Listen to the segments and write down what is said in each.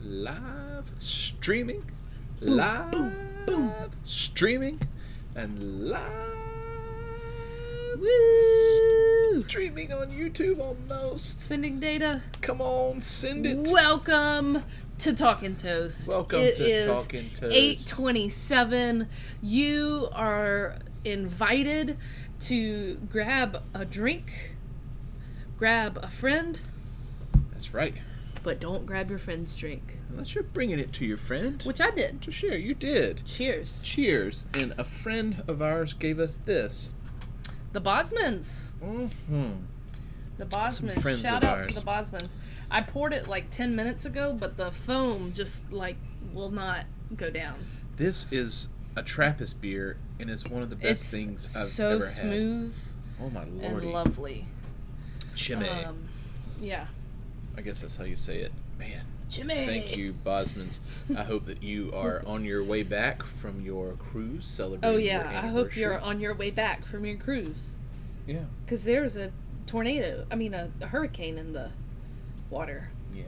live streaming, Boom, live boom, boom. streaming, and live Woo! streaming on YouTube almost. Sending data. Come on, send it. Welcome to Talking Toast. Welcome It to is Talking Toast. 8:27. You are invited to grab a drink, grab a friend, That's right. but don't grab your friend's drink. Unless you're bringing it to your friend. Which I did. To share, you did. Cheers. Cheers. And a friend of ours gave us this. The Bosmans. Mm-hmm. The Some Bosmans. friends Shout of out to ours. the Bosmans. I poured it like 10 minutes ago, but the foam just will not go down. This is a Trappist beer, and it's one of the best It's things I've so ever had. smooth Oh my and lordy. lovely. Chimay. Yeah. I guess that's how you say it. Man. Jimmy. Thank you, Bosmans. I hope that you are on your way back from your cruise celebrating Oh your yeah, I hope anniversary. you're on your way back from your cruise. Yeah. Because there's a tornado, a hurricane in the water. Yeah.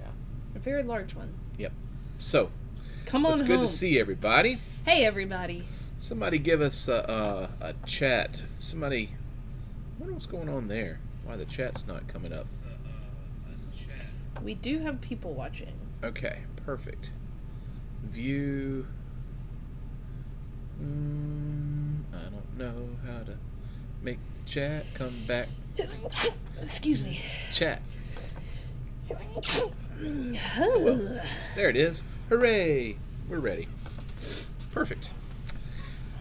A very large one. Yep. So, Come on it's home. good to see everybody. Hey everybody. Somebody give us a chat. Somebody, I wonder what's going on there. Why the chat's not coming up. We do have people watching. Okay, perfect. View. I don't know how to make the chat come back. Excuse me. Chat. Well, there it is. Hooray! We're ready. Perfect.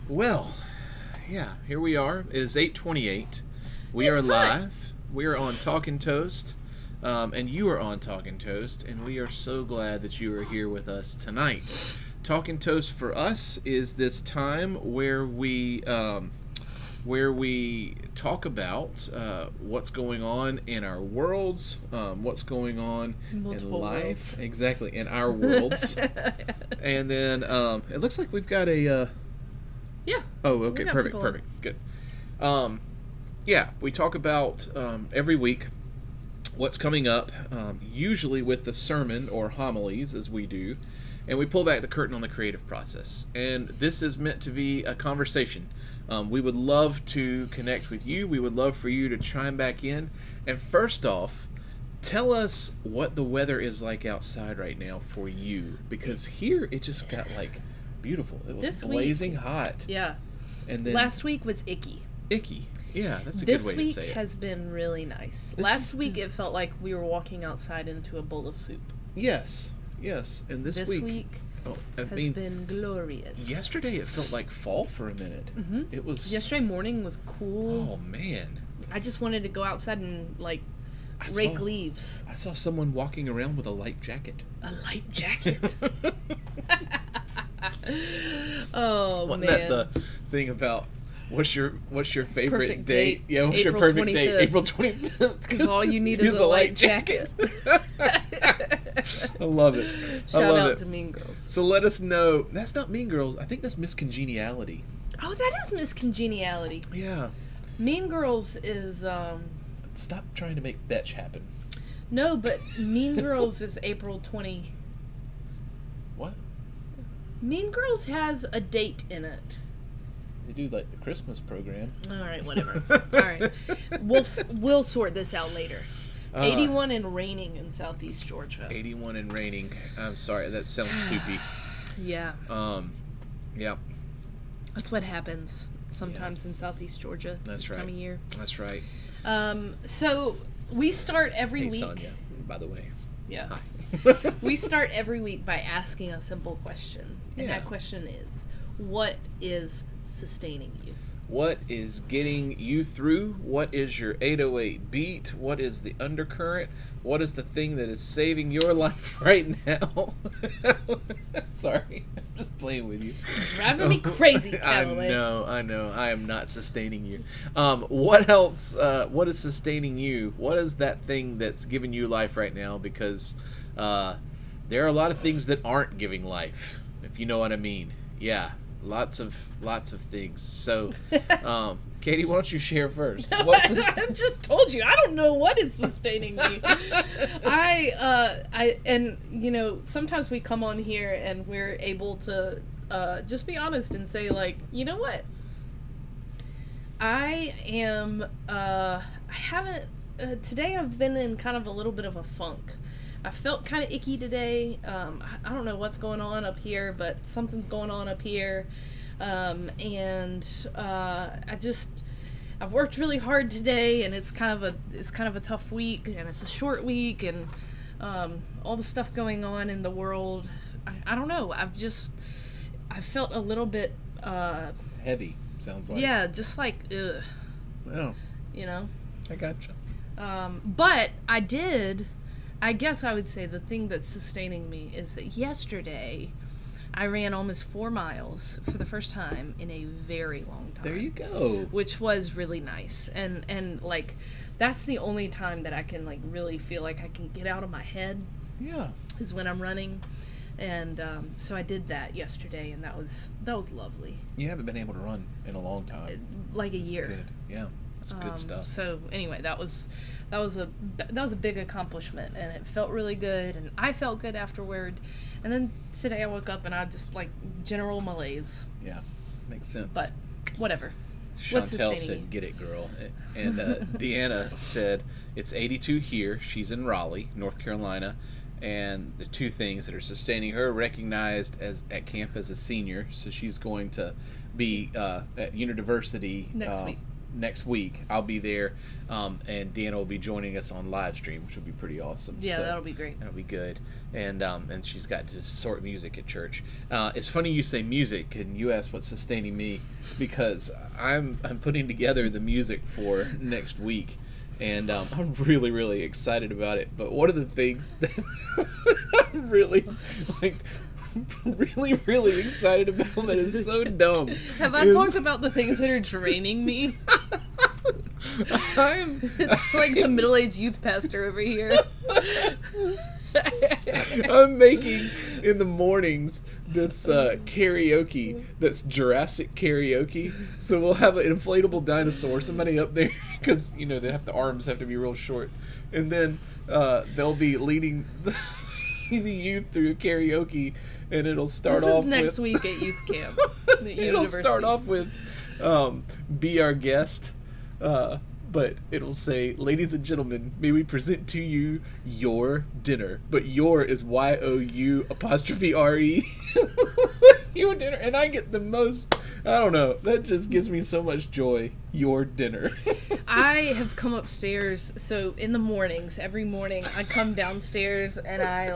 Well, yeah, here we are. It is 8:28. We It's are time. live. We are on Talking Toast, and you are on Talking Toast, and we are so glad that you are here with us tonight. Talking Toast for us is this time where we talk about what's going on in our worlds, what's going on Multiple in life, worlds. exactly, in our worlds. And then it looks like we've got a. Yeah. Oh, We okay, got perfect, people on. perfect, good. Yeah, we talk about every week what's coming up, usually with the sermon or homilies, as we do, and we pull back the curtain on the creative process. And this is meant to be a conversation. We would love to connect with you. We would love for you to chime back in. And first off, tell us what the weather is like outside right now for you, because here it just got beautiful. It was This week- blazing hot, Yeah. and then Last week was icky. icky. Yeah, that's a This good way week to say it. has been really nice. This Last is- week it felt like we were walking outside into a bowl of soup. Yes, and this week oh, I has mean, been glorious. yesterday it felt like fall for a minute. Mhm. It was. Yesterday morning was cool. Oh man, I just wanted to go outside and I rake saw- leaves. I saw someone walking around with a light jacket. A light jacket. Oh Wasn't man. that the thing about what's your favorite Perfect date? date, Yeah, what's your April perfect date? 25th. April 25th. Because all you need is a light jacket. I love it. I Shout love out it. to Mean Girls. So let us know. That's not Mean Girls. I think that's Miss Congeniality. Oh, that is Miss Congeniality. Yeah. Mean Girls is Stop trying to make fetch happen. no, but Mean Girls is April 20. What? Mean Girls has a date in it. They do the Christmas program. All right, whatever. All right, we'll sort this out later. 81 and raining in Southeast Georgia. 81 and raining. I'm sorry, that sounds soupy. Yeah, Yeah, that's what happens sometimes in Southeast Georgia That's this time right. of year. that's right. So we start every Hey, week. Sonia, by the way. Yeah. Hi. We start every week by asking a simple question. And Yeah. that question is, what is sustaining you? What is getting you through? What is your 808 beat? What is the undercurrent? What is the thing that is saving your life right now? Sorry, I'm just playing with you. Driving me crazy, Callaway. I know. I am not sustaining you. What else? What is sustaining you? What is that thing that's giving you life right now? Because there are a lot of things that aren't giving life, if you know what I mean. Yeah, lots of things. So Katie, why don't you share first? I just told you. I don't know what is sustaining me. And you know, sometimes we come on here and we're able to just be honest and say, like, you know what? Today I've been in kind of a little bit of a funk. I felt kind of icky today. I don't know what's going on up here, but something's going on up here. I've worked really hard today, and it's kind of a tough week, and it's a short week, and all the stuff going on in the world. I don't know. I felt a little bit heavy. Sounds like. Yeah, just like ugh. Well, you know. I gotcha. But I guess I would say the thing that's sustaining me is that yesterday I ran almost 4 miles for the first time in a very long time. There you go. Which was really nice. And like, that's the only time that I can, like, really feel like I can get out of my head. Yeah. Is when I'm running. And so I did that yesterday, and that was lovely. You haven't been able to run in a long time. Like a year. Good. Yeah. That's good stuff. So anyway, that was a big accomplishment, and it felt really good, and I felt good afterward. And then today I woke up and I just, like, general malaise. Yeah, makes sense. But whatever. Chantel said, "Get it, girl," and Deanna said, "It's 82 here. She's in Raleigh, North Carolina." And the two things that are sustaining her: recognized at camp as a senior, so she's going to be at University next week. I'll be there, and Deanna will be joining us on live stream, which will be pretty awesome. Yeah, so that'll be great. That'll be good. And she's got to sort music at church. It's funny you say music, and you ask what's sustaining me, because I'm putting together the music for next week. And I'm really, really excited about it. But one of the things that I'm really, really excited about that is so dumb. Have I talked about the things that are draining me? It's like the middle-aged youth pastor over here. I'm making in the mornings this karaoke that's Jurassic karaoke. So we'll have an inflatable dinosaur, somebody up there, because the arms have to be real short, and then they'll be leading the youth through karaoke, and it'll start off next week at youth camp. It'll start off with "Be Our Guest." But it'll say, "Ladies and gentlemen, may we present to you your dinner." But "your" is YOU''RE. Your dinner. And I get the most, I don't know, that just gives me so much joy. Your dinner. I have come upstairs, so in the mornings, every morning, I come downstairs and I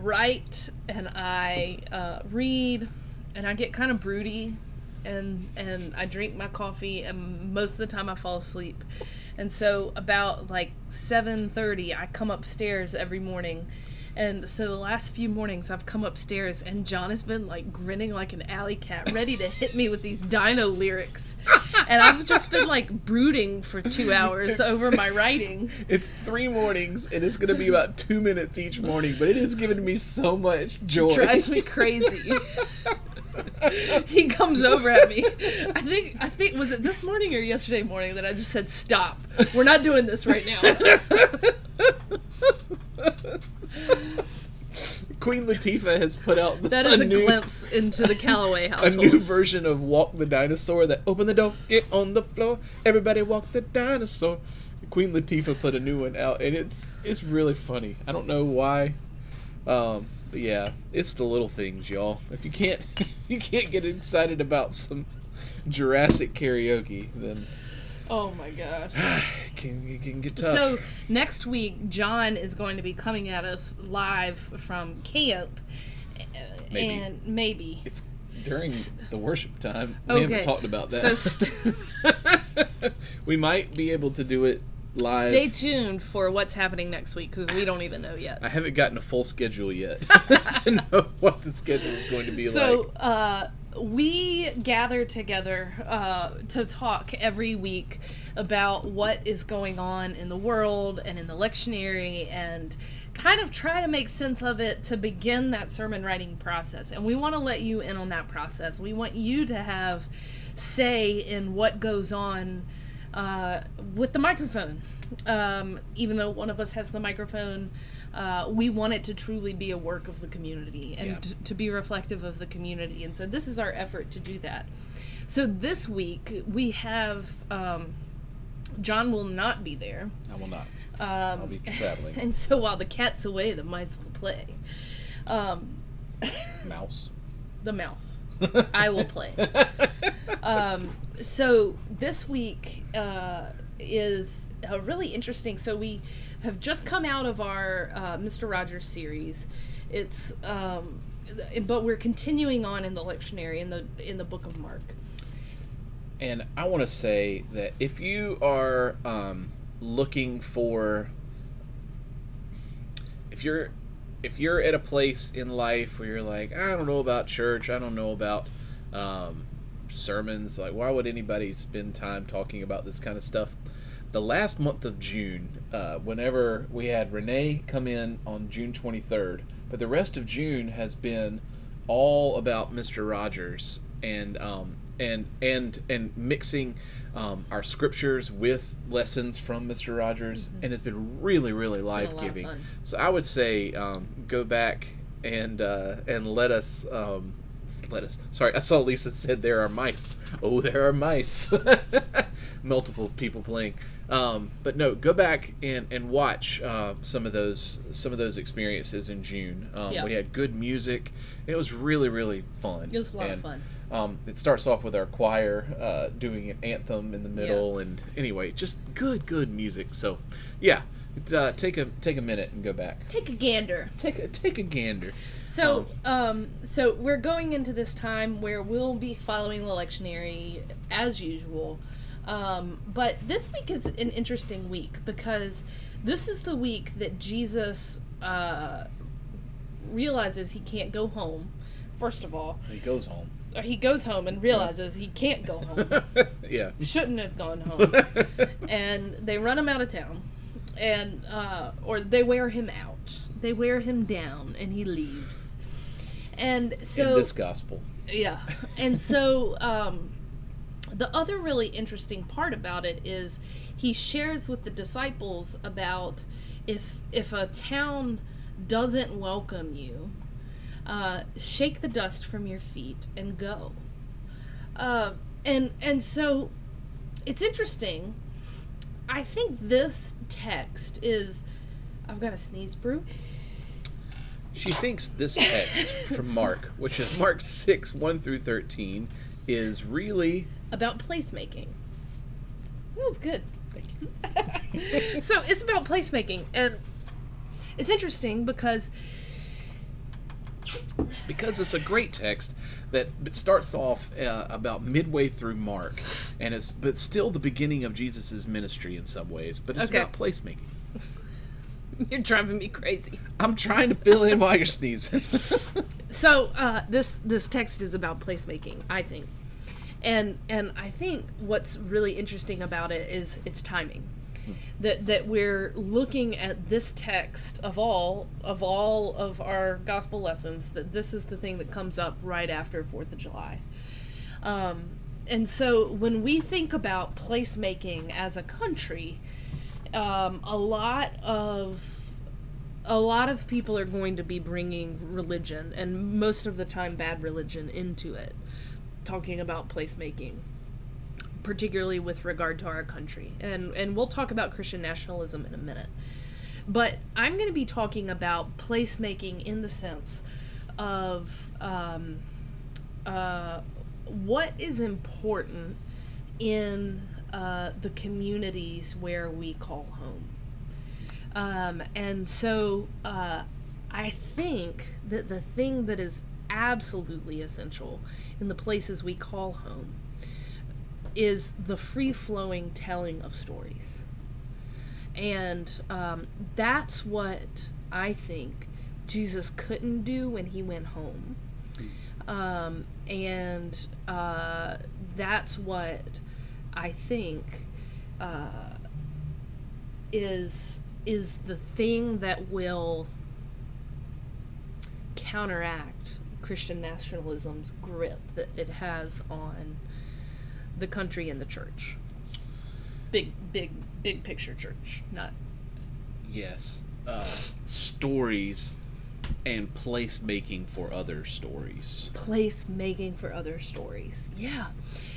write and I read, and I get kind of broody. And I drink my coffee, and most of the time I fall asleep. And so about like 7:30, I come upstairs every morning. And so the last few mornings I've come upstairs, and John has been like grinning like an alley cat, ready to hit me with these Dino lyrics. And I've just been like brooding for 2 hours over my writing. It's 3 mornings, and it's going to be about 2 minutes each morning, but it has given me so much joy. It drives me crazy. He comes over at me. I think was it this morning or yesterday morning that I just said, "Stop. We're not doing this right now." Queen Latifah has put out that is a glimpse into the Calloway household. A new version of "Walk the Dinosaur" that "Open the door, get on the floor, everybody walk the dinosaur." Queen Latifah put a new one out, and it's really funny. I don't know why. But yeah, it's the little things, y'all. If you can't get excited about some Jurassic karaoke, then oh my gosh, it can get tough. So next week, John is going to be coming at us live from camp, and maybe it's during the worship time. We haven't talked about that. So we might be able to do it live. Stay tuned for what's happening next week, because we don't even know yet. I haven't gotten a full schedule yet to know what the schedule is going to be like. So we gather together to talk every week about what is going on in the world and in the lectionary, and kind of try to make sense of it to begin that sermon writing process. And we want to let you in on that process. We want you to have say in what goes on with the microphone. Even though one of us has the microphone, we want it to truly be a work of the community and to be reflective of the community. And so this is our effort to do that. So this week we have John will not be there. I will not. I'll be traveling. And so while the cat's away, the mice will play. Mouse. The mouse. I will play. So this week is really interesting. So we have just come out of our Mr. Rogers series. It's but we're continuing on in the lectionary in the book of Mark. And I want to say that if you are looking for, if you're at a place in life where you're like, I don't know about church, I don't know about sermons, like why would anybody spend time talking about this kind of stuff? The last month of June, whenever we had Renee come in on June 23rd, but the rest of June has been all about Mr. Rogers and mixing our scriptures with lessons from Mr. Rogers, and it's been really, really life-giving. So I would say go back and let us. Sorry, I saw Lisa said there are mice. Oh, there are mice. Multiple people playing. But no, go back and watch some of those experiences in June. We had good music. It was really, really fun. It was a lot of fun. It starts off with our choir doing an anthem in the middle, and anyway, just good music. So, yeah, take a minute and go back. Take a gander. Take a gander. So, so we're going into this time where we'll be following the lectionary as usual. But this week is an interesting week because this is the week that Jesus realizes he can't go home. First of all, he goes home. Or he goes home and realizes he can't go home. Yeah. Shouldn't have gone home. And they run him out of town. And or they wear him out. They wear him down and he leaves. And so in this gospel. Yeah. And so the other really interesting part about it is he shares with the disciples about if a town doesn't welcome you, shake the dust from your feet and go. And so it's interesting. I think this text is, I've got a sneeze brew. She thinks this text from Mark, which is Mark 6, 1 through 13, is really about placemaking. That was good. Thank you. So it's about placemaking, and it's interesting because it's a great text that starts off about midway through Mark, and but still the beginning of Jesus' ministry in some ways, but it's about placemaking. You're driving me crazy. I'm trying to fill in while you're sneezing. So this text is about placemaking, I think. And I think what's really interesting about it is its timing. That we're looking at this text of all of our gospel lessons, that this is the thing that comes up right after 4th of July. And so when we think about placemaking as a country, a lot of people are going to be bringing religion, and most of the time bad religion, into it, talking about placemaking, particularly with regard to our country. And we'll talk about Christian nationalism in a minute. But I'm going to be talking about placemaking in the sense of what is important in the communities where we call home. And so I think that the thing that is absolutely essential in the places we call home is the free-flowing telling of stories. And that's what I think Jesus couldn't do when he went home. And that's what I think is the thing that will counteract Christian nationalism's grip that it has on the country and the church. Big picture church, not... Yes. Stories and place making for other stories. Place making for other stories. Yeah.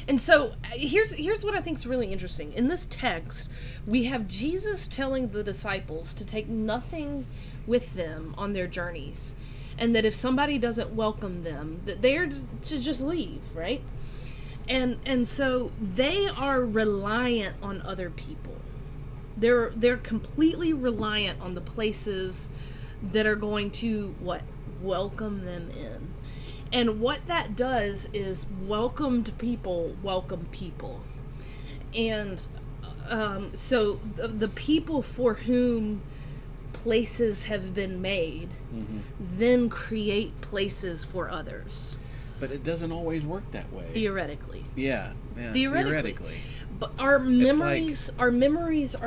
And so here's what I think is really interesting. In this text, we have Jesus telling the disciples to take nothing with them on their journeys, and that if somebody doesn't welcome them, that they're to just leave, right? And so they are reliant on other people. They're completely reliant on the places that are going to welcome them in. And what that does is welcomed people welcome people. And so the people for whom places have been made then create places for others. But it doesn't always work that way. Theoretically. Yeah, theoretically. But our memories are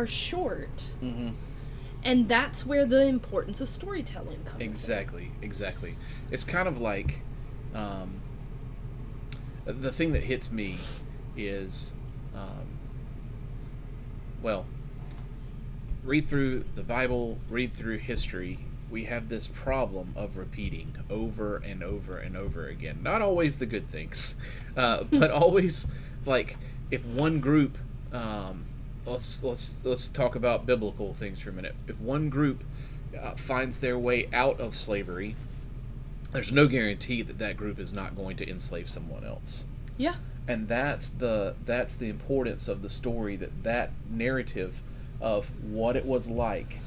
short. Mm-hmm. And that's where the importance of storytelling comes Exactly. It's kind of like the thing that hits me is read through the Bible, read through history. We have this problem of repeating over and over and over again. Not always the good things, but always, like, if one group, let's talk about biblical things for a minute. If one group finds their way out of slavery, there's no guarantee that that group is not going to enslave someone else. Yeah. And that's the importance of the story, that narrative of what it was like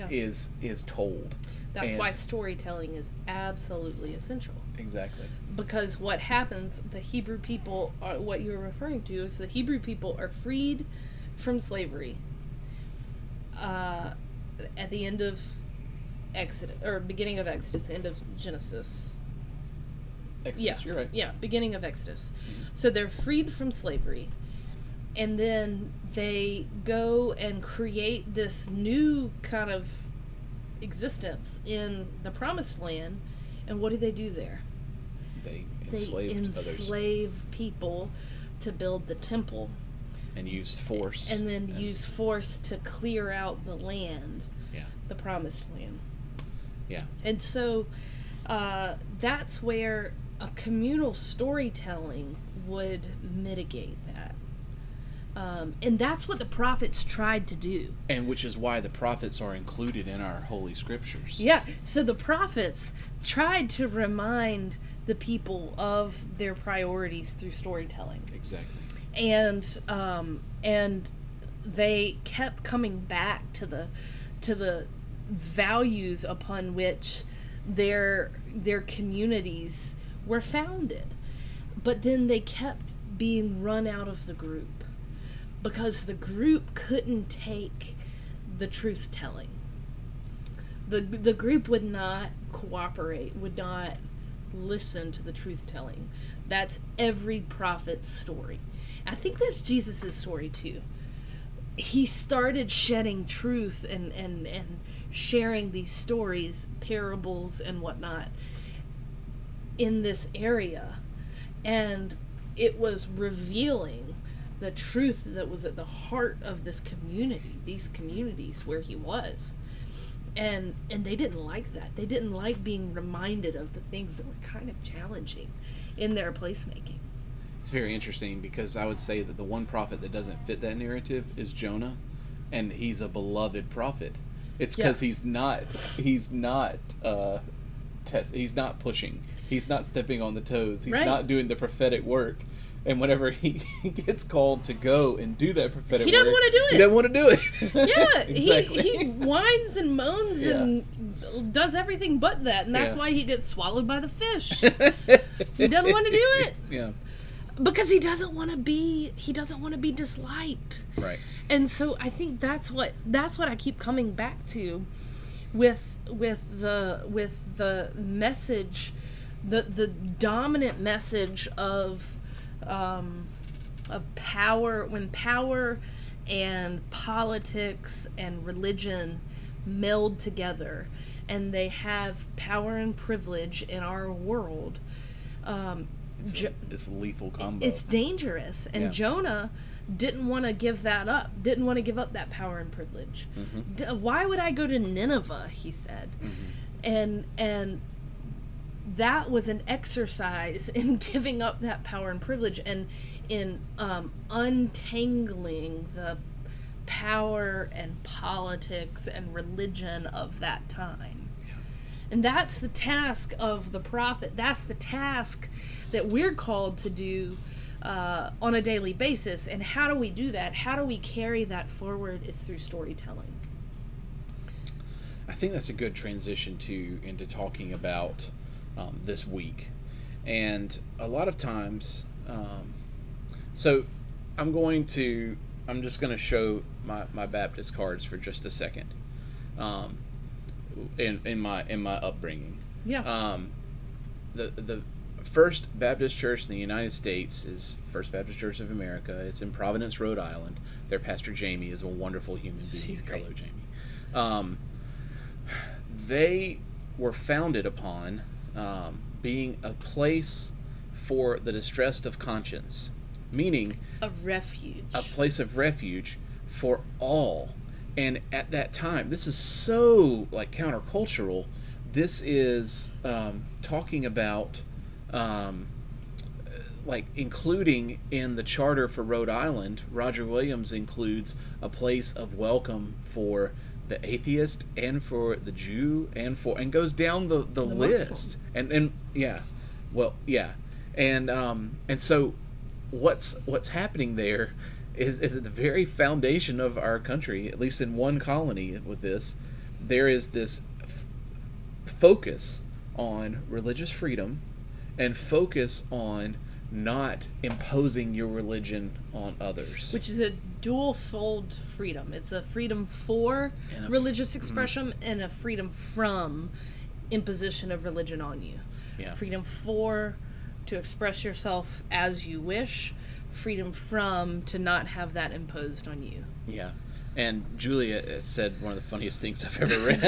is told. That's why storytelling is absolutely essential. Exactly. Because what happens, the Hebrew people, what you're referring to, is the Hebrew people are freed from slavery at the end of Exodus, or beginning of Exodus, end of Genesis. Exodus, you're right. Yeah, beginning of Exodus. Mm-hmm. So they're freed from slavery, and then they go and create this new kind of existence in the Promised Land. And what do they do there? They They enslave people to build the temple. And use force. And then use force to clear out the land. Yeah. The Promised Land. Yeah. And so that's where a communal storytelling would mitigate that. And that's what the prophets tried to do. And which is why the prophets are included in our Holy Scriptures. Yeah, so the prophets tried to remind the people of their priorities through storytelling. Exactly. And they kept coming back to the values upon which their communities were founded. But then they kept being run out of the group because the group couldn't take the truth telling. The group would not cooperate, would not listen to the truth telling. That's every prophet's story. I think that's Jesus' story too. He started shedding truth and sharing these stories, parables and whatnot in this area. And it was revealing the truth that was at the heart of this community, these communities where he was. And they didn't like that. They didn't like being reminded of the things that were kind of challenging in their placemaking. It's very interesting because I would say that the one prophet that doesn't fit that narrative is Jonah, and he's a beloved prophet. It's because he's not pushing. He's not stepping on the toes. He's not doing the prophetic work. And whenever he gets called to go and do that prophetic work, he doesn't want to do it. He doesn't want to do it. Yeah, Exactly. he whines and moans and does everything but that, and that's why he gets swallowed by the fish. He doesn't want to do it. Yeah. Because he doesn't want to be disliked. Right. And so I think that's what I keep coming back to with the message the dominant message of power, when power and politics and religion meld together and they have power and privilege in our world, it's a lethal combo. it's dangerous. And Yeah. Jonah didn't want to give that up, didn't want to give up that power and privilege. Why would I go to Nineveh, he said. And that was an exercise in giving up that power and privilege and in untangling the power and politics and religion of that time. And that's the task of the prophet. That's the task that we're called to do on a daily basis. And how do we do that? How do we carry that forward? Is through storytelling. I think that's a good transition into talking about this week. And a lot of times, so I'm just going to show my Baptist cards for just a second. In my upbringing. Yeah. The First Baptist Church in the United States is First Baptist Church of America. It's in Providence, Rhode Island. Their pastor Jamie is a wonderful human being. She's great. Hello, Jamie. They were founded upon being a place for the distressed of conscience, meaning A refuge. a place of refuge for all. And at that time, this is so like countercultural. This is talking about like including in the charter for Rhode Island. Roger Williams includes a place of welcome for the atheist and for the Jew and goes down the list. Muslim. And yeah, well yeah, and so what's happening there is at the very foundation of our country, at least in one colony with this, there is this focus on religious freedom and focus on not imposing your religion on others. Which is a dual-fold freedom. It's a freedom for And a- religious expression and a freedom from imposition of religion on you. Yeah. Freedom to express yourself as you wish. Freedom from to not have that imposed on you. Yeah. And Julia said one of the funniest things I've ever read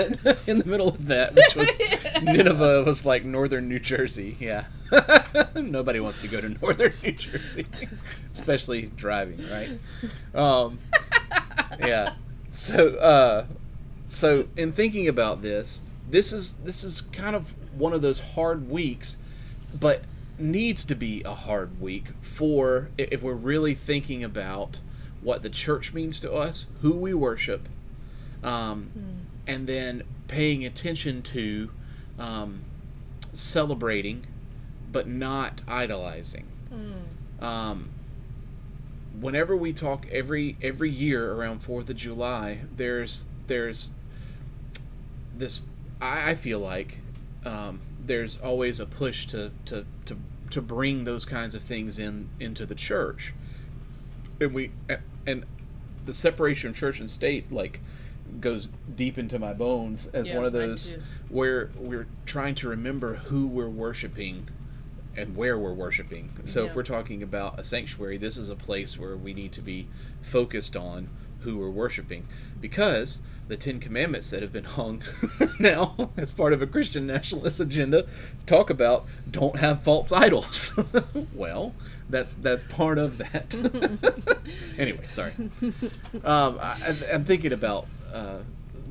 in the middle of that, which was Nineveh was like northern New Jersey. Yeah. Nobody wants to go to northern New Jersey, especially driving, right? Yeah. So in thinking about this is kind of one of those hard weeks, but needs to be a hard week for if we're really thinking about what the church means to us, who we worship, and then paying attention to celebrating, but not idolizing. Whenever we talk every year around 4th of July, there's this. I feel like there's always a push to bring those kinds of things into the church, and the separation of church and state like goes deep into my bones as Yeah, one of mine those too. where we're trying to remember who we're worshiping and where we're worshiping. So if Yeah. we're talking about a sanctuary, this is a place where we need to be focused on who we're worshiping, because the 10 Commandments that have been hung now as part of a Christian nationalist agenda talk about don't have false idols. Well, that's part of that. Anyway, sorry. I'm thinking about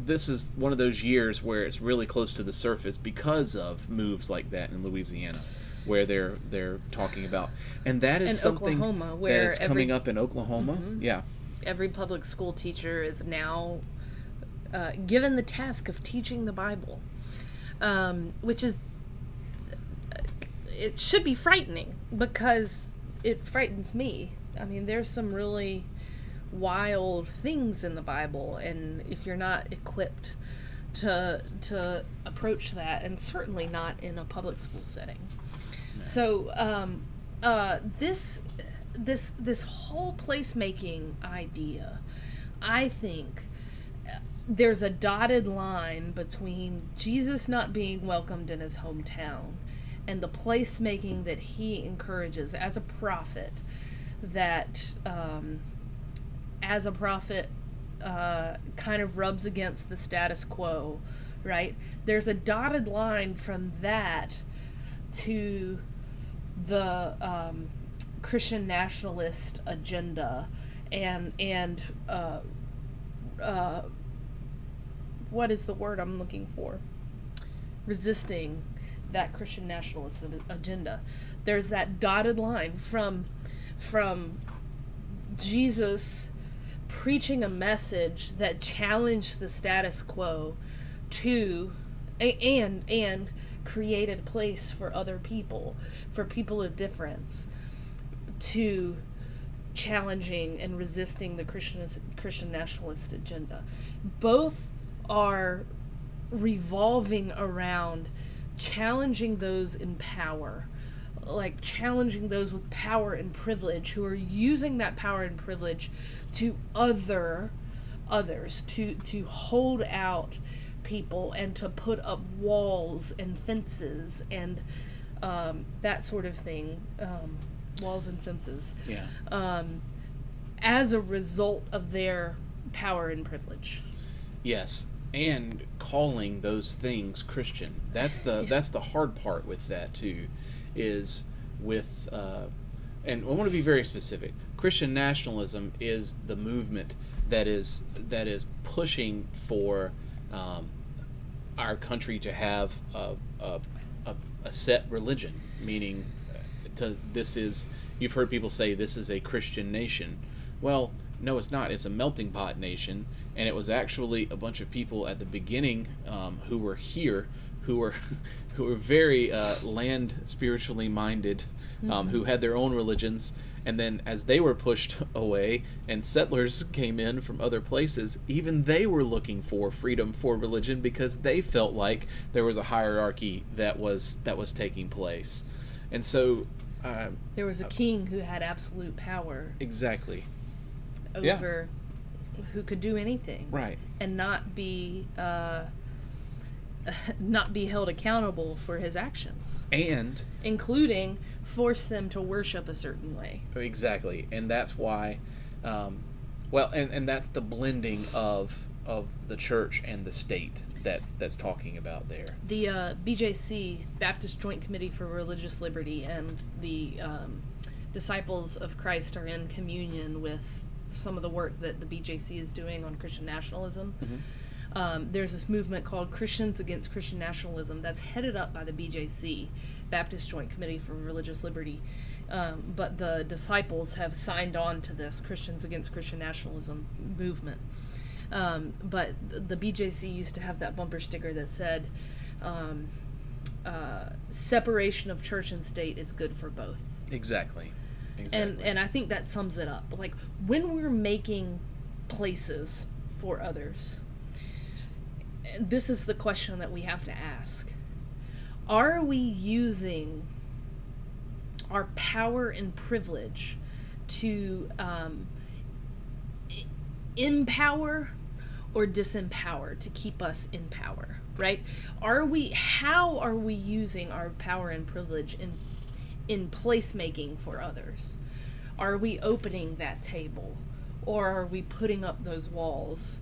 this is one of those years where it's really close to the surface because of moves like that in Louisiana, where they're talking about, and that is In something Oklahoma, that where is coming up in Oklahoma. Yeah. Every public school teacher is now given the task of teaching the Bible, which is, it should be frightening because it frightens me. I mean, there's some really wild things in the Bible, and if you're not equipped to approach that, and certainly not in a public school setting. So this whole placemaking idea, I think there's a dotted line between Jesus not being welcomed in his hometown and the placemaking that he encourages as a prophet, that as a prophet kind of rubs against the status quo, right? There's a dotted line from that to the Christian nationalist agenda and what is the word I'm looking for? Resisting that Christian nationalist agenda. There's that dotted line from Jesus preaching a message that challenged the status quo to and created a place for other people, for people of difference, to challenging and resisting the Christian nationalist agenda. Both are revolving around challenging those in power, like challenging those with power and privilege who are using that power and privilege to others, to hold out people and to put up walls and fences and that sort of thing, walls and fences, as a result of their power and privilege. Yes, and calling those things Christian. That's the hard part with that too, is with and I want to be very specific. Christian nationalism is the movement that is pushing for our country to have a set religion, meaning you've heard people say this is a Christian nation. Well, no, it's not. It's a melting pot nation, and it was actually a bunch of people at the beginning who were here, who were very land spiritually minded, who had their own religions, and then as they were pushed away and settlers came in from other places, even they were looking for freedom for religion because they felt like there was a hierarchy that was taking place, and so there was a king who had absolute power. Exactly. Over who could do anything, right, and not be held accountable for his actions, and including force them to worship a certain way. Exactly, and that's why, and that's the blending of the church and the state that's talking about there. The BJC, Baptist Joint Committee for Religious Liberty, and the Disciples of Christ are in communion with some of the work that the BJC is doing on Christian nationalism. Mm-hmm. There's this movement called Christians Against Christian Nationalism that's headed up by the BJC, Baptist Joint Committee for Religious Liberty. But the disciples have signed on to this Christians Against Christian Nationalism movement. But the BJC used to have that bumper sticker that said, separation of church and state is good for both. Exactly. And I think that sums it up. Like, when we're making places for others, this is the question that we have to ask. Are we using our power and privilege to empower or disempower, to keep us in power, right? How are we using our power and privilege in placemaking for others? Are we opening that table, or are we putting up those walls?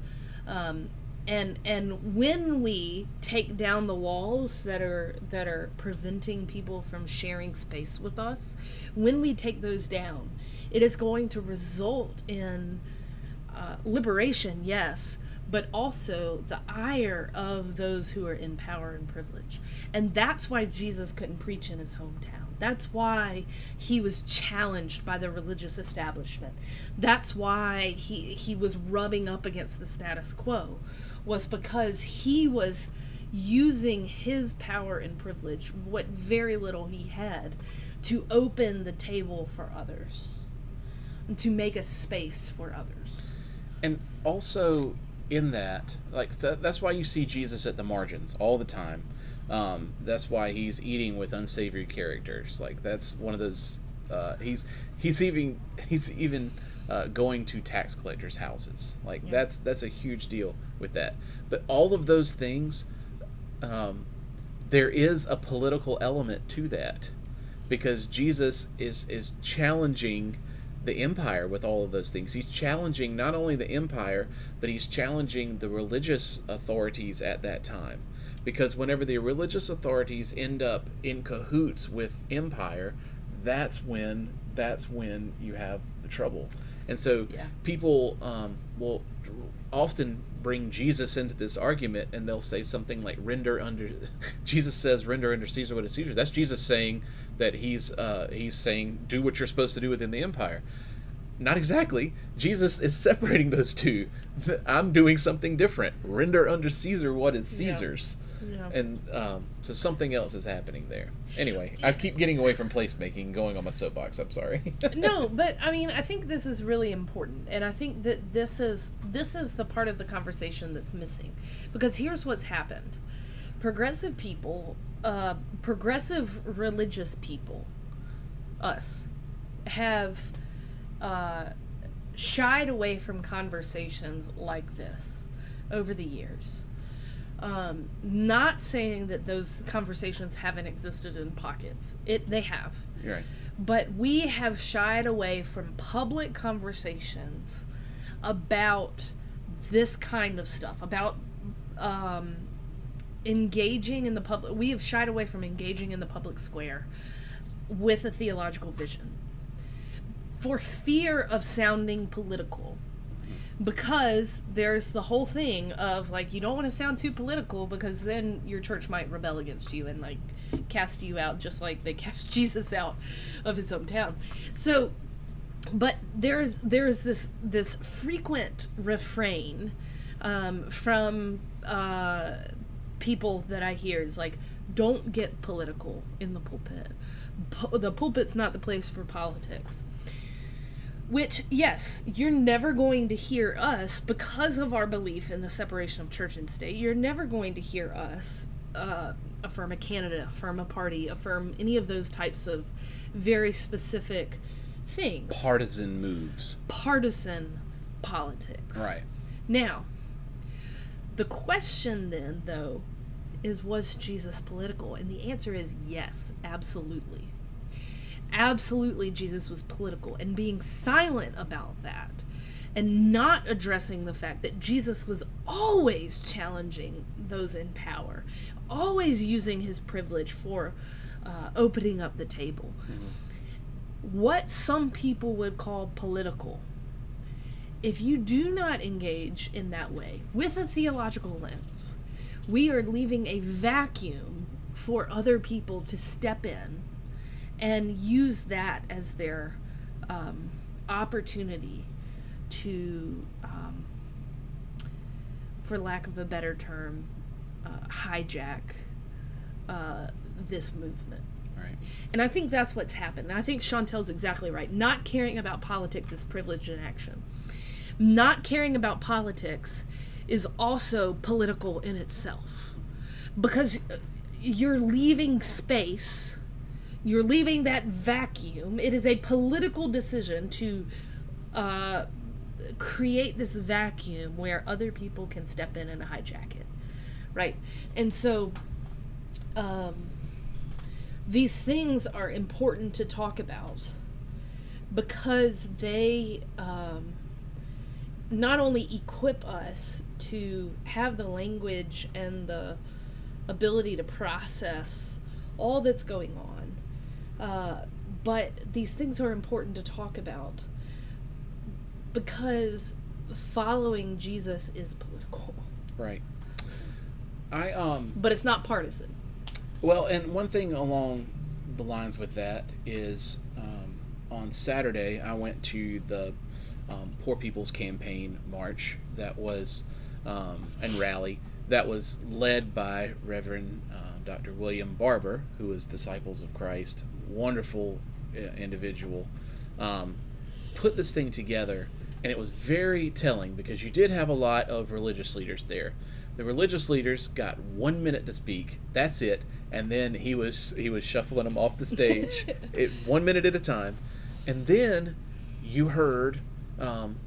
And when we take down the walls that are preventing people from sharing space with us, when we take those down, it is going to result in liberation, yes, but also the ire of those who are in power and privilege. And that's why Jesus couldn't preach in his hometown. That's why he was challenged by the religious establishment. That's why he was rubbing up against the status quo, was because he was using his power and privilege, what very little he had, to open the table for others, and to make a space for others. And also in that, that's why you see Jesus at the margins all the time. That's why he's eating with unsavory characters. Like, that's one of those. He's even going to tax collectors' houses. Like, that's a huge deal with that. But all of those things, there is a political element to that, because Jesus is challenging the empire with all of those things. He's challenging not only the empire, but he's challenging the religious authorities at that time. Because whenever the religious authorities end up in cahoots with empire, that's when you have the trouble. And so people will often bring Jesus into this argument, and they'll say something like, Jesus says, render unto Caesar what is Caesar. That's Jesus saying that he's saying, do what you're supposed to do within the empire. Not exactly. Jesus is separating those two. I'm doing something different. Render unto Caesar what is Caesar's. Yeah. And so something else is happening there. Anyway, I keep getting away from placemaking and going on my soapbox. I'm sorry. No, but I mean, I think this is really important, and I think that this is the part of the conversation that's missing, because here's what's happened: progressive people, progressive religious people, us, have shied away from conversations like this over the years. Not saying that those conversations haven't existed in pockets. They have. You're right. But we have shied away from public conversations about this kind of stuff, about engaging in the public. We have shied away from engaging in the public square with a theological vision for fear of sounding political. Because there's the whole thing of, like, you don't want to sound too political, because then your church might rebel against you and, like, cast you out just like they cast Jesus out of his hometown. So, but there's this frequent refrain from people that I hear is like, don't get political in the pulpit. The pulpit's not the place for politics. Which, yes, you're never going to hear us, because of our belief in the separation of church and state, you're never going to hear us affirm a candidate, affirm a party, affirm any of those types of very specific things. Partisan moves. Partisan politics. Right. Now, the question then, though, is, was Jesus political? And the answer is yes, absolutely. Absolutely, Jesus was political, and being silent about that and not addressing the fact that Jesus was always challenging those in power, always using his privilege for opening up the table. Mm-hmm. What some people would call political, if you do not engage in that way with a theological lens, we are leaving a vacuum for other people to step in and use that as their opportunity to, for lack of a better term, hijack this movement. Right. And I think that's what's happened. And I think Chantel's exactly right. Not caring about politics is privilege in action. Not caring about politics is also political in itself. Because you're leaving space, you're leaving that vacuum. It is a political decision to create this vacuum where other people can step in and hijack it. Right? And so these things are important to talk about because they not only equip us to have the language and the ability to process all that's going on, but these things are important to talk about because following Jesus is political. Right. But it's not partisan. Well, and one thing along the lines with that is on Saturday I went to the Poor People's Campaign march that was and rally that was led by Reverend Dr. William Barber, who is Disciples of Christ, wonderful individual, put this thing together, and it was very telling because you did have a lot of religious leaders there. The religious leaders got 1 minute to speak. That's it. And then he was shuffling them off the stage 1 minute at a time. And then you heard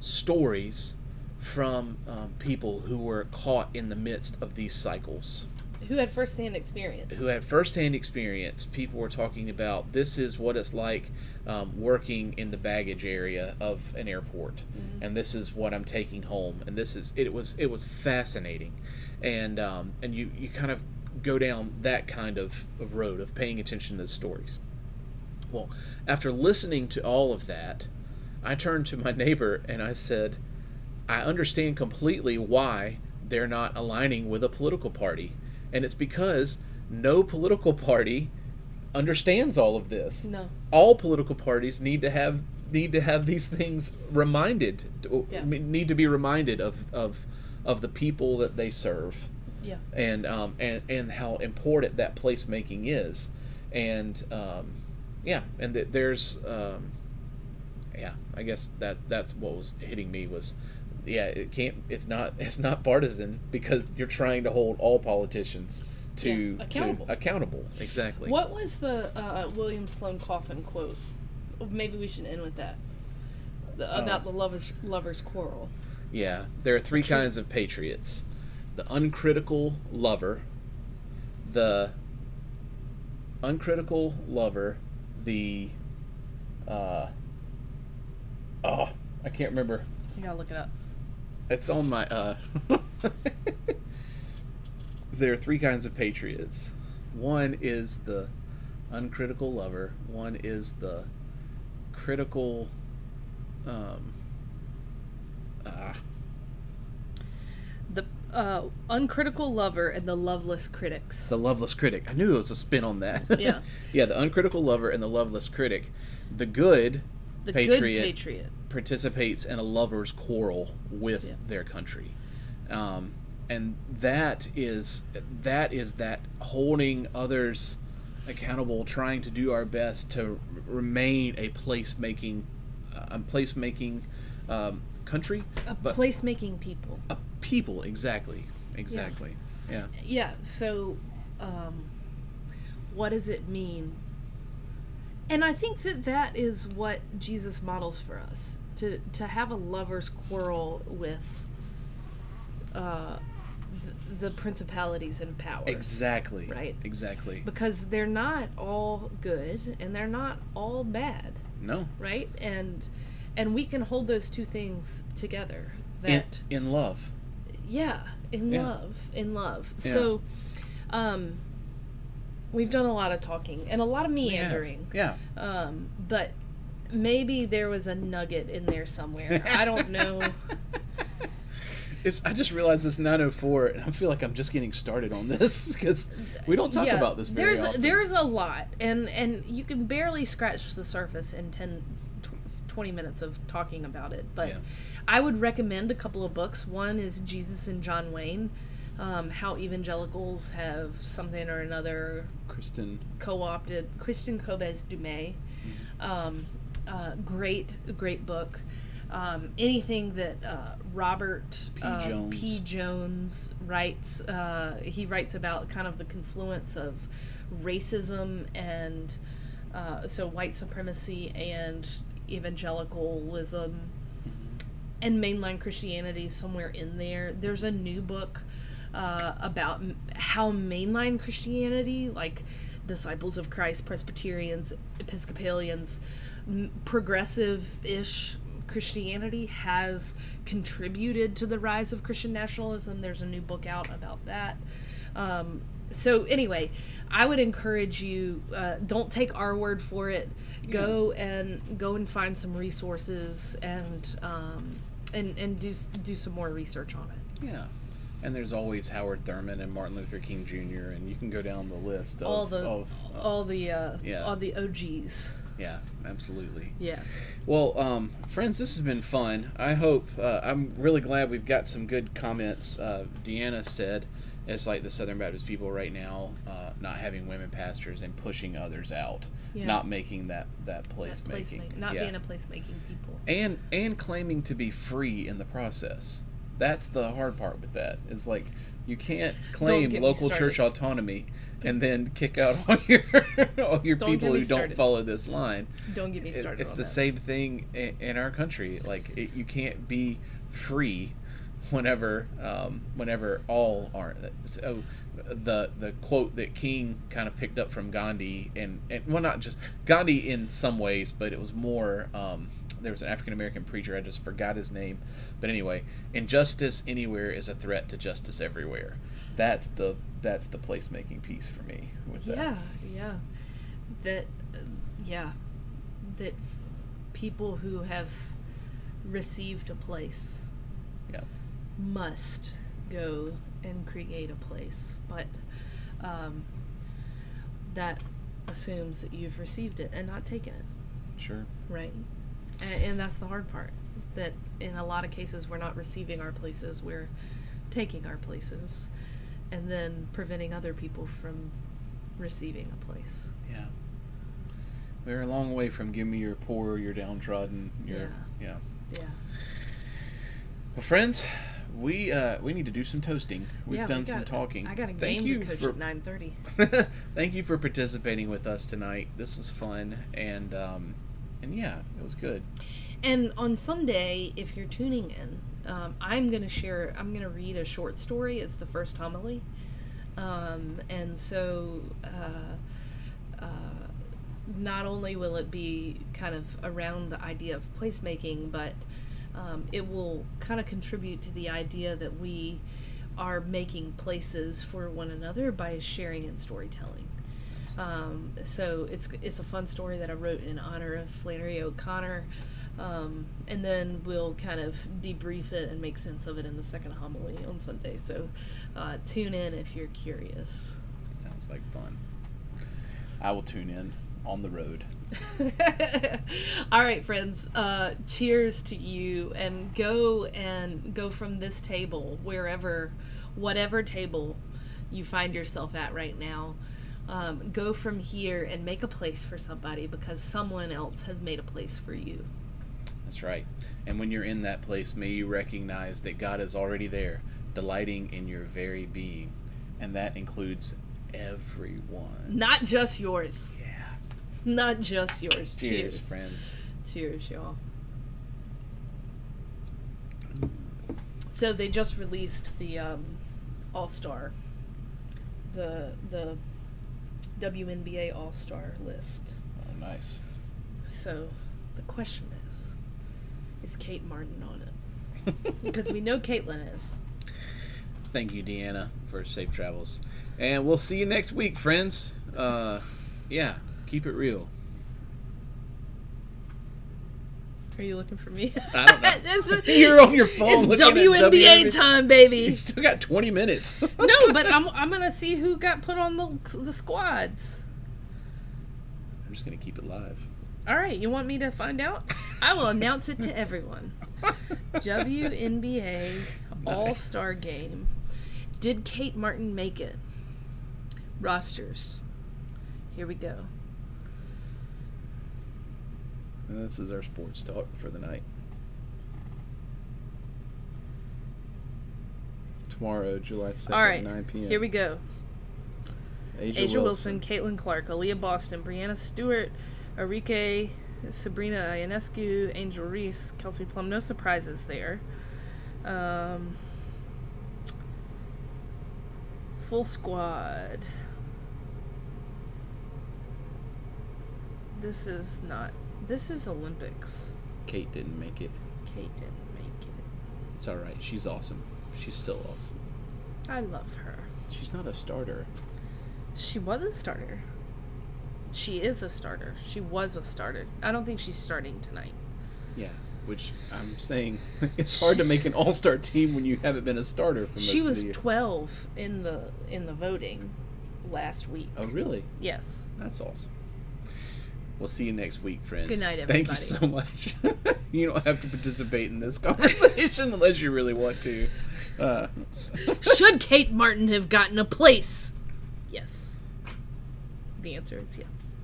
stories from people who were caught in the midst of these cycles. Who had firsthand experience. Who had firsthand experience. People were talking about this is what it's like working in the baggage area of an airport, and this is what I'm taking home, and this is it was fascinating, and you kind of go down that kind of road of paying attention to the stories. Well, after listening to all of that, I turned to my neighbor and I said, I understand completely why they're not aligning with a political party. And it's because no political party understands all of this. No. All political parties need to have these things reminded, Yeah. need to be reminded of the people that they serve. Yeah. And how important that placemaking is. And and there's I guess that's what was hitting me was it's not partisan because you're trying to hold all politicians to accountable. Exactly. What was the William Sloane Coffin quote? Maybe we should end with that. About the lovers quarrel. Yeah, there are three kinds of patriots: the uncritical lover, the I can't remember. You gotta look it up. It's on my there are three kinds of patriots. One is the uncritical lover. One is the critical The uncritical lover and the loveless critics. the loveless critic. I knew it was a spin on that. Yeah. Yeah, the uncritical lover and the loveless critic. The good The patriot, good patriot. participates in a lover's quarrel with their country, and that is that holding others accountable, trying to do our best to remain a placemaking country, but Placemaking people. a people. Exactly. Yeah. Yeah, so what does it mean? And I think that is what Jesus models for us. To have a lover's quarrel with the principalities and powers. Exactly. Right? Exactly. Because they're not all good and they're not all bad, No. right? And we can hold those two things together. That In love. yeah, in Yeah. love. Yeah. So we've done a lot of talking and a lot of meandering. Yeah. But maybe there was a nugget in there somewhere. I don't know. I just realized it's 9:04, and I feel like I'm just getting started on this because we don't talk about this very often. There's a lot, and you can barely scratch the surface in 20 minutes of talking about it. But Yeah. I would recommend a couple of books. One is Jesus and John Wayne, how evangelicals have something or another Kristen. co-opted. Christian Cobes Dumais. Great book. Anything that Robert P. Jones writes, he writes about kind of the confluence of racism and so white supremacy and evangelicalism and mainline Christianity somewhere in there. There's a new book about how mainline Christianity, like Disciples of Christ, Presbyterians, Episcopalians, progressive-ish Christianity has contributed to the rise of Christian nationalism. There's a new book out about that. So anyway, I would encourage you, don't take our word for it. Go and find some resources and do some more research on it. Yeah. And there's always Howard Thurman and Martin Luther King Jr. and you can go down the list all the OGs. Yeah, absolutely. Yeah. Well, friends, this has been fun. I hope I'm really glad we've got some good comments. Deanna said it's like the Southern Baptist people right now, not having women pastors and pushing others out, not making that placemaking, not being a placemaking people, and claiming to be free in the people. That's the hard part with that. Is like you can't claim local church autonomy and then kick out all your people who don't follow this line. Don't get me started. It's on the that. same thing in our country. Like you can't be free whenever all aren't. So the quote that King kind of picked up from Gandhi, and well, not just Gandhi in some ways, but it was more. There was an African American preacher, I just forgot his name, but anyway, injustice anywhere is a threat to justice everywhere. That's the placemaking piece for me with that. Yeah. That that people who have received a place Yeah. must go and create a place, but that assumes that you've received it and not taken it, Sure. right? And that's the hard part, that in a lot of cases we're not receiving our places, we're taking our places and then preventing other people from receiving a place. Yeah. We're a long way from give me your poor, your downtrodden, your Yeah. Well, friends, we need to do some toasting. We've done some talking. I got a Thank game you to coach for- at 9:30. Thank you for participating with us tonight. This was fun, and yeah, it was good. And on Sunday, if you're tuning in, I'm going to read a short story as the first homily. And so not only will it be kind of around the idea of placemaking, but it will kind of contribute to the idea that we are making places for one another by sharing and storytelling. So it's a fun story that I wrote in honor of Flannery O'Connor, and then we'll kind of debrief it and make sense of it in the second homily on Sunday. So tune in if you're curious. Sounds like fun. I will tune in on the road. All right, friends. Cheers to you, and go from this table, whatever table you find yourself at right now. Go from here and make a place for somebody, because someone else has made a place for you. That's right. And when you're in that place, may you recognize that God is already there, delighting in your very being, and that includes everyone. Not just yours. Yeah. Not just yours. Cheers, friends. Cheers, y'all. So they just released the All-Star, the WNBA All-Star list. Oh, nice. So the question is Kate Martin on it? Because we know Caitlin is. Thank you, Deanna, for safe travels. And we'll see you next week, friends. Yeah, keep it real. Are you looking for me? I don't know. You're on your phone. It's looking at WNBA time, baby. You still got 20 minutes. No, but I'm gonna see who got put on the squads. I'm just going to keep it live. All right, you want me to find out? I will announce it to everyone. WNBA All-Star Game. Did Kate Martin make it? Rosters. Here we go. And this is our sports talk for the night. Tomorrow, July 2nd, All right, 9 p.m. here we go. Asia Wilson, Caitlin Clark, Aaliyah Boston, Brianna Stewart, Arike, Sabrina Ionescu, Angel Reese, Kelsey Plum. No surprises there. Full squad. This is Olympics. Kate didn't make it. Kate didn't make it. It's all right. She's awesome. She's still awesome. I love her. She's not a starter. She was a starter. She is a starter. She was a starter. I don't think she's starting tonight. Yeah, which I'm saying it's hard to make an all-star team when you haven't been a starter for most She of was the year. 12 in the voting last week. Oh, really? Yes. That's awesome. We'll see you next week, friends. Good night, Thank you everybody. so much. You don't have to participate in this conversation unless you really want to. Should Kate Martin have gotten a place? Yes. The answer is yes.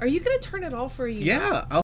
Are you going to turn it off, or are you? Yeah, I'll